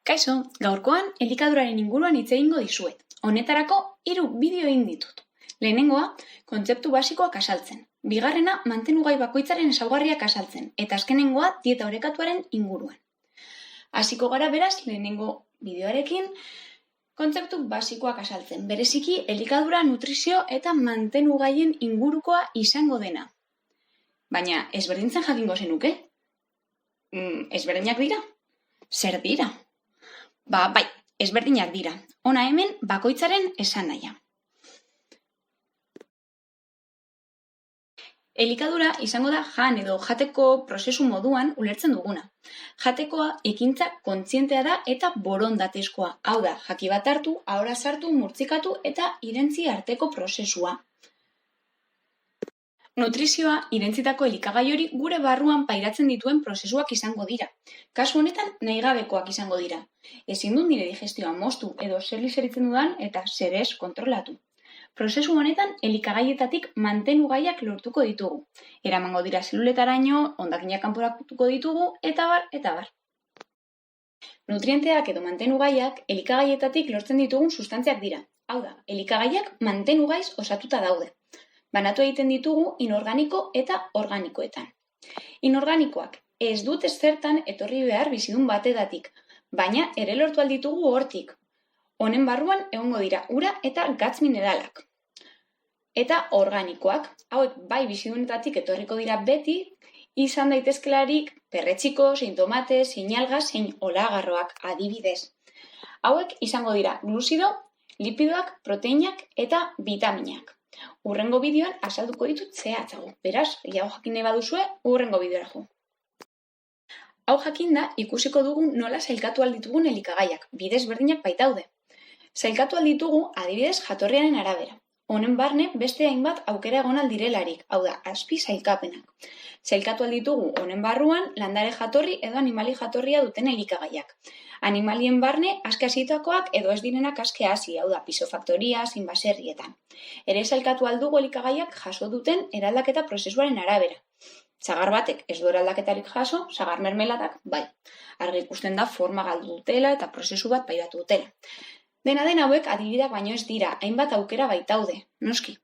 Kaixo, gaurkoan elikaduraren inguruan hitz egingo dizuet. Honetarako 3 bideo egin ditut. Lehenengoa, kontzeptu basikoak azaltzen. Bigarrena, mantenugai bakoitzaren ezaugarriak azaltzen. Eta azkenengoa, dieta orekatuaren inguruan. Hasiko gara beraz, lehenengo bideoarekin, kontzeptu basikoak azaltzen. Bereziki, elikadura, nutrizio eta mantenugaien ingurukoa izango dena. Baina, ezberdintzen jakingo zenuke? Ezberdinak dira? Zer dira? Bai, ezberdinak dira. Hona hemen bakoitzaren esanahia. Elikadura izango da jan edo jateko prozesu moduan ulertzen duguna. Jatekoa ekintza kontzientea da eta borondatezkoa. Hau da, jaki bat hartu, ahora sartu, murtzikatu eta irentzi arteko prozesua. Nutrizioa irentzitako elikagai hori gure barruan pairatzen dituen prozesuak izango dira. Kasu honetan nahigabekoak izango dira. Ezin dut nire digestioa moztu edo zer liseritzen dudan eta zer ez kontrolatu. Prozesu honetan elikagaietatik mantenugaiak lortuko ditugu. Eramango dira zeluletaraino, hondakinak kanporatuko ditugu eta bar, eta bar. Nutrienteak edo mantenugaiak elikagaietatik lortzen ditugun sustantziak dira. Hau da, elikagaiak mantenugaiz osatuta daude. Banatu egiten ditugu inorganiko eta organikoetan. Inorganikoak ez dute zertan etorri behar bizidun batedatik, baina ere lortu alditugu hortik. Honen barruan egongo dira ura eta gatz mineralak. Eta organikoak, hauek bai bizidunetatik etorriko dira beti, izan daitezkelarik perretxiko, zein tomate, zein alga, zein olagarroak adibidez. Hauek izango dira gluzido, lipidoak, proteinak eta vitaminak. Hurrengo bideoan azalduko ditut zehatzago. Beraz, gehiago jakin nahi baduzue, hurrengo bideora jo. Hau jakinda ikusiko dugu nola sailkatu alditugun elikagaiak, bidez berdinak baitaude. Sailkatu alditugu adibidez jatorriaren arabera. Honen barne beste hainbat aukera egon aldirelarik, hau da, azpi sailkapenak. Sailkatu alditugu honen barruan landare jatorri edo animali jatorria duten elikagaiak. Animalien barne aske hasitakoak edo ez direnak aske hasi, hau da, pisofaktoria, zein baserrietan. Ere sailkatu aldugu elikagaiak jaso duten eraldaketa prozesuaren arabera. Sagar batek ez du eraldaketarik jaso, sagar mermeladak bai. Argi ikusten da forma galdu dutela eta prozesu bat pairatu dutela. Dena den hauek adibideak baino ez dira, hainbat aukera baitaude, noski.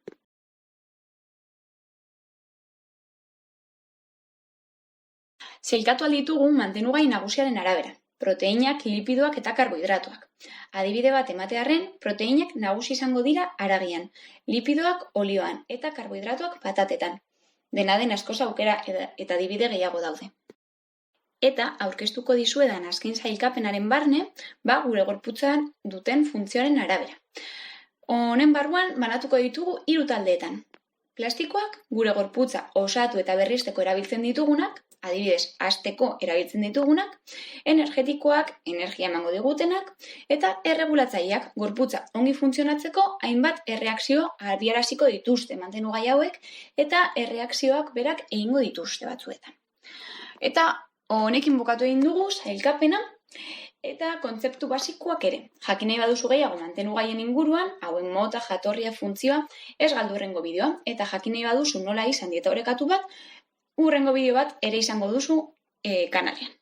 Sailkatu alditugu mantenugai nagusiaren arabera, proteinak, lipidoak eta karbohidratoak. Adibide bat ematearren, proteinak nagusi izango dira haragian, lipidoak olioan eta karbohidratoak patatetan. Dena den askoz aukera eta adibide gehiago daude. Eta aurkeztuko dizuedan azken sailkapenaren barne, gure gorputzan duten funtzioaren arabera. Honen barruan banatuko ditugu 3 taldeetan. Plastikoak gure gorputza osatu eta berrizteko erabiltzen ditugunak, adibidez, hasteko erabiltzen ditugunak, energetikoak, energia emango digutenak, eta erregulatzaileak gorputza ongi funtzionatzeko hainbat erreakzio abiaraziko dituzte mantenugai hauek eta erreakzioak berak egingo dituzte batzuetan. Eta honekin bukatu egin dugu sailkapena eta kontzeptu basikoak ere. Jakin nahi baduzu gehiago mantenugaien inguruan, hauen mota, jatorria, funtzioa, ez galdu hurrengo bideoa. Eta jakin nahi baduzu nola izan dieta orekatu bat, hurrengo bideo bat ere izango duzu kanalean.